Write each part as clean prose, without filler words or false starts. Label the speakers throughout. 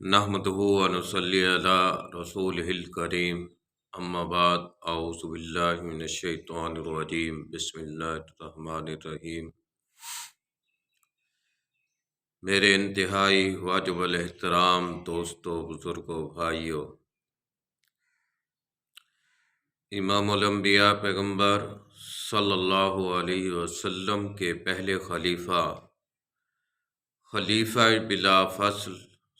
Speaker 1: نحمدہ و نصلی علی رسولہ الکریم اما بعد اعوذ باللہ من الشیطان الرجیم بسم اللہ الرحمن الرحیم۔ میرے انتہائی واجب الاحترام دوستو، بزرگوں، بھائیوں، امام الانبیاء پیغمبر صلی اللہ علیہ وسلم کے پہلے خلیفہ بلا فصل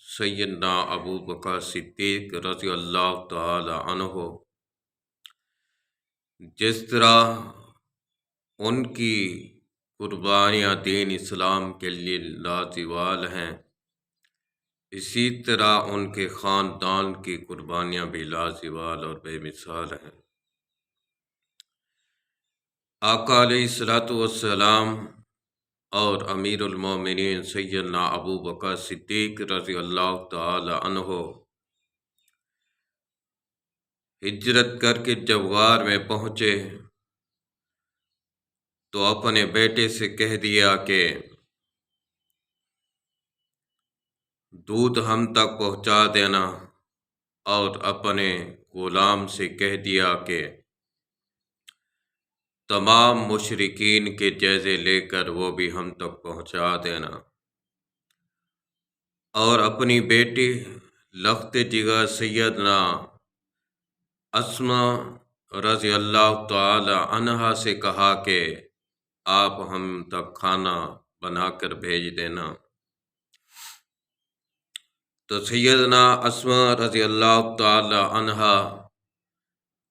Speaker 1: سیدنا ابو بکر صدیق رضی اللہ تعالی عنہ، جس طرح ان کی قربانیاں دین اسلام کے لیے لازوال ہیں، اسی طرح ان کے خاندان کی قربانیاں بھی لازوال اور بے مثال ہیں۔ آقا علیہ الصلوۃ والسلام اور امیر المومنین سیدنا ابو بکر صدیق رضی اللہ تعالی عنہ ہجرت کر کے جب غار میں پہنچے تو اپنے بیٹے سے کہہ دیا کہ دودھ ہم تک پہنچا دینا، اور اپنے غلام سے کہہ دیا کہ تمام مشرکین کے جائزے لے کر وہ بھی ہم تک پہنچا دینا، اور اپنی بیٹی لخت جگر سیدنا اسماء رضی اللہ تعالی عنہا سے کہا کہ آپ ہم تک کھانا بنا کر بھیج دینا۔ تو سیدنا اسماء رضی اللہ تعالی عنہا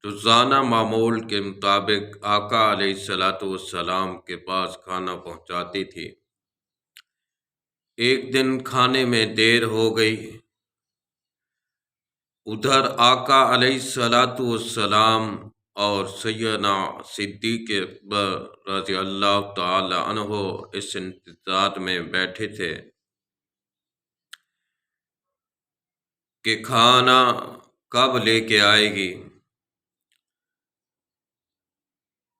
Speaker 1: روزانہ معمول کے مطابق آقا علیہ الصلوۃ والسلام کے پاس کھانا پہنچاتی تھی۔ ایک دن کھانے میں دیر ہو گئی، ادھر آقا علیہ الصلوۃ والسلام اور سیدنا صدیق اکبر رضی اللہ تعالی عنہ اس انتظار میں بیٹھے تھے کہ کھانا کب لے کے آئے گی۔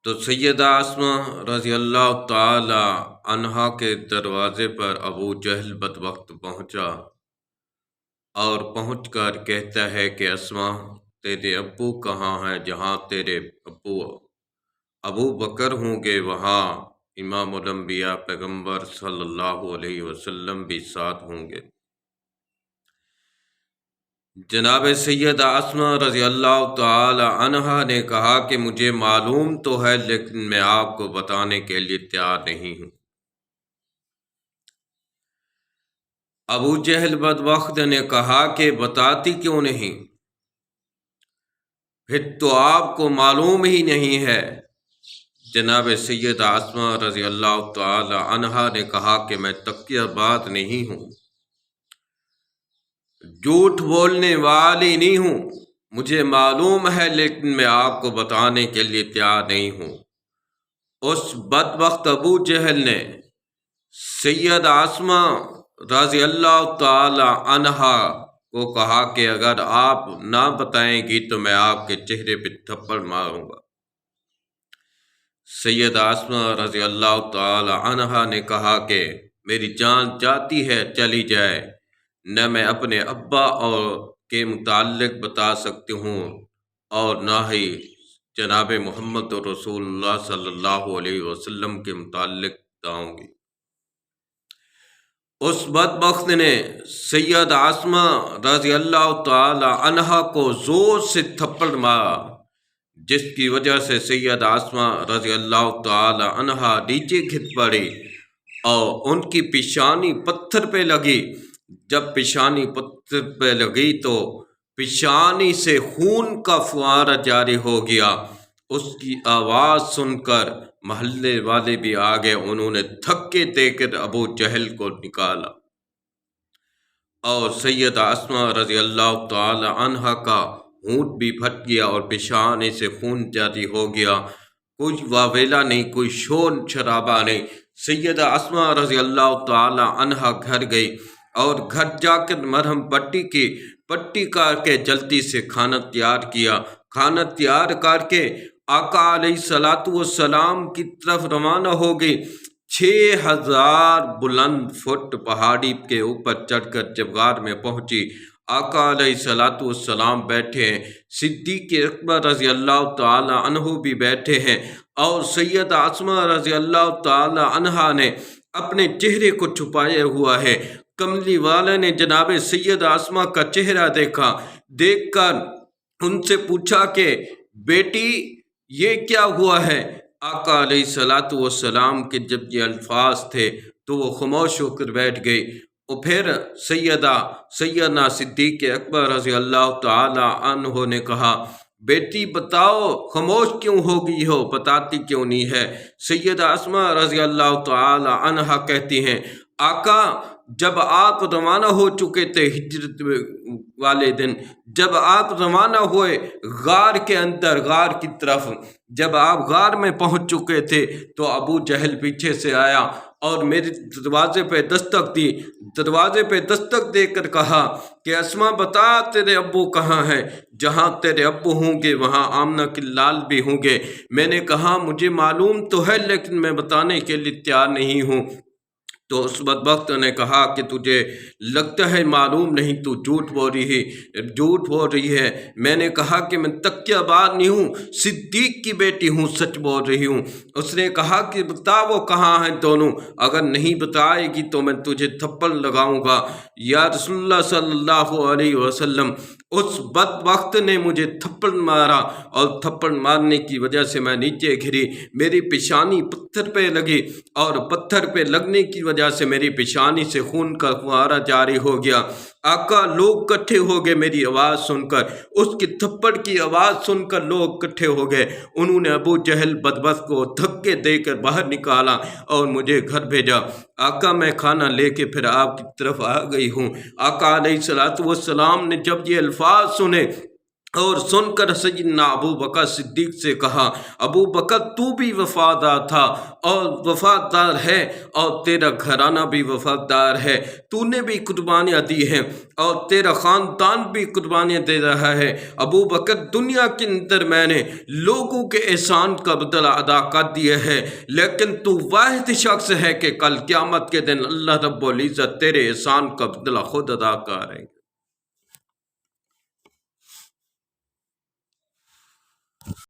Speaker 1: تو سیدہ اسماء رضی اللہ تعالی عنہا کے دروازے پر ابو جہل بدبخت پہنچا، اور پہنچ کر کہتا ہے کہ اسماء، تیرے ابو کہاں ہیں؟ جہاں تیرے ابو بکر ہوں گے وہاں امام الانبیاء پیغمبر صلی اللہ علیہ وسلم بھی ساتھ ہوں گے۔ جناب سیدہ اسماء رضی اللہ تعالی عنہا نے کہا کہ مجھے معلوم تو ہے، لیکن میں آپ کو بتانے کے لیے تیار نہیں ہوں۔ ابو جہل بدبخت نے کہا کہ بتاتی کیوں نہیں؟ پھر تو آپ کو معلوم ہی نہیں ہے۔ جناب سیدہ اسماء رضی اللہ تعالی عنہا نے کہا کہ میں تقیہ باز نہیں ہوں، جھوٹ بولنے والی نہیں ہوں، مجھے معلوم ہے، لیکن میں آپ کو بتانے کے لیے تیار نہیں ہوں۔ اس بدبخت ابو جہل نے سیدہ اسماء رضی اللہ تعالی عنہا کو کہا کہ اگر آپ نہ بتائیں گی تو میں آپ کے چہرے پہ تھپڑ ماروں گا۔ سیدہ اسماء رضی اللہ تعالی عنہا نے کہا کہ میری جان جاتی ہے چلی جائے، نہ میں اپنے ابا اور کے متعلق بتا سکتی ہوں، اور نہ ہی جناب محمد رسول اللہ صلی اللہ علیہ وسلم کے متعلق بتاؤں گی۔ اس بدبخت نے سیدہ اسماء رضی اللہ تعالی عنہا کو زور سے تھپڑ مارا، جس کی وجہ سے سیدہ اسماء رضی اللہ تعالی عنہا نیچے گر پڑی اور ان کی پیشانی پتھر پہ لگی۔ جب پیشانی پتھر پہ لگی تو پیشانی سے خون کا فوارہ جاری ہو گیا۔ اس کی آواز سن کر محلے والے بھی آ گئے، انہوں نے دھکے دے کر ابو جہل کو نکالا، اور سیدہ اسماء رضی اللہ تعالی عنہا کا ہونٹ بھی پھٹ گیا اور پیشانی سے خون جاری ہو گیا۔ کوئی واویلا نہیں، کوئی شور شرابہ نہیں۔ سیدہ اسماء رضی اللہ تعالی عنہا گھر گئی، اور گھر جا کر مرہم پٹی کر کے جلدی سے کھانا تیار کیا۔ کھانا تیار کر کے آقا علیہ الصلوۃ والسلام کی طرف روانہ ہو گئی۔ 6,000 بلند فٹ پہاڑی کے اوپر چڑھ کر جب غار میں پہنچی، آقا علیہ الصلوۃ والسلام بیٹھے ہیں، صدیق اکبر رضی اللہ تعالی عنہ بھی بیٹھے ہیں، اور سیدہ اسماء رضی اللہ تعالی عنہا نے اپنے چہرے کو چھپایا ہوا ہے۔ کملی والے نے جناب سیدہ اسماء کا چہرہ دیکھا، دیکھ کر ان سے پوچھا کہ بیٹی یہ کیا ہوا ہے؟ آقا علیہ الصلوۃ والسلام کے جب یہ الفاظ تھے تو وہ خاموش ہو کر بیٹھ گئی، اور پھر سیدنا صدیق اکبر رضی اللہ تعالی عنہ نے کہا، بیٹی بتاؤ خاموش کیوں ہو گئی ہو، بتاتی کیوں نہیں ہے؟ سیدہ اسماء رضی اللہ تعالی عنہا کہتی ہیں، آقا جب آپ روانہ ہو چکے تھے ہجرت والے دن، جب آپ روانہ ہوئے غار کے اندر، غار کی طرف، جب آپ غار میں پہنچ چکے تھے تو ابو جہل پیچھے سے آیا اور میرے دروازے پہ دستک دی، دروازے پہ دستک دے کر کہا کہ اسماء بتا تیرے ابو کہاں ہیں؟ جہاں تیرے ابو ہوں گے وہاں آمنہ کے لال بھی ہوں گے۔ میں نے کہا مجھے معلوم تو ہے لیکن میں بتانے کے لیے تیار نہیں ہوں۔ تو اس بدبخت نے کہا کہ تجھے لگتا ہے معلوم نہیں، تو جھوٹ بول رہی ہے۔ میں نے کہا کہ میں تکیہ بار نہیں ہوں، صدیق کی بیٹی ہوں، سچ بول رہی ہوں۔ اس نے کہا کہ بتا وہ کہاں ہیں دونوں، اگر نہیں بتائے گی تو میں تجھے تھپڑ لگاؤں گا۔ یا رسول اللہ صلی اللہ علیہ وسلم، اس بدبخت نے مجھے تھپڑ مارا، اور تھپڑ مارنے کی وجہ سے میں نیچے گری، میری پیشانی پتھر پہ لگی، اور پتھر پہ لگنے کی وجہ سے میری پیشانی سے خون کا فوارہ جاری ہو گیا۔ آقا لوگ اکٹھے ہو گئے میری آواز سن کر، اس کی تھپڑ کی آواز سن کر لوگ اکٹھے ہو گئے۔ انہوں نے ابو جہل بدبخت کو دھکے دے کر باہر نکالا اور مجھے گھر بھیجا۔ آقا میں کھانا لے کے پھر آپ کی طرف آ گئی ہوں۔ آقا علیہ الصلوۃ والسلام نے جب یہ الفاظ سنے اور سن کر سیدنا ابو بکر صدیق سے کہا، ابو بکر تو بھی وفادار تھا اور وفادار ہے، اور تیرا گھرانہ بھی وفادار ہے، تو نے بھی قربانیاں دی ہیں اور تیرا خاندان بھی قربانیاں دے رہا ہے۔ ابو بکر دنیا کے اندر میں نے لوگوں کے احسان کا بدلہ ادا کر دیا ہے، لیکن تو واحد شخص ہے کہ کل قیامت کے دن اللہ رب العزت تیرے احسان کا بدلہ خود ادا کرے۔